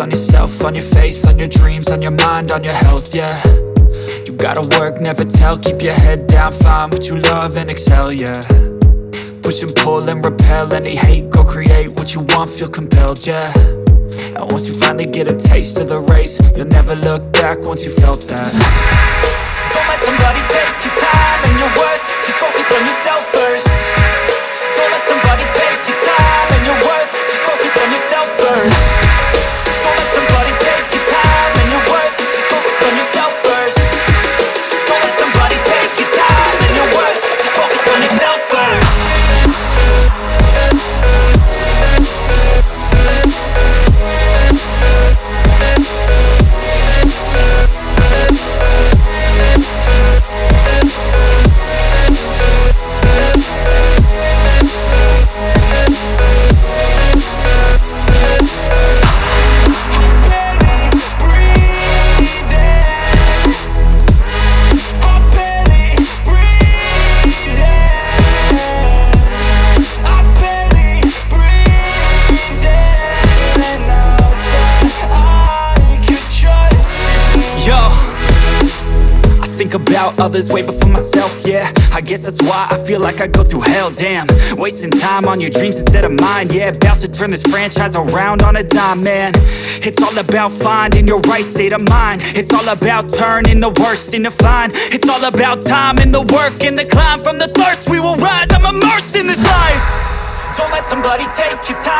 focus on yourself, on your faith, on your dreams, on your mind, on your health, yeah. You gotta work, never tell, keep your head down, find what you love and excel, yeah. Push and pull and repel any hate, go create what you want, feel compelled, yeah. And once you finally get a taste of the race, you'll never look back once you felt that. Don't let somebody take your time and your worth, just focus on yourself first. Don't let somebody take your time and your worth, just focus on yourself first. Don't let somebody take your time and your worth, just focus on yourself first. Don't let somebody take your time and your worth, just focus on yourself first. Think about others way before myself, yeah. I guess that's why I feel like I go through hell, damn. Wasting time on your dreams instead of mine, yeah. About to turn this franchise around on a dime, man. It's all about finding your right state of mind. It's all about turning the worst into fine. It's all about time and the work and the climb. From the thirst we will rise, I'm immersed in this life. Don't let somebody take your time.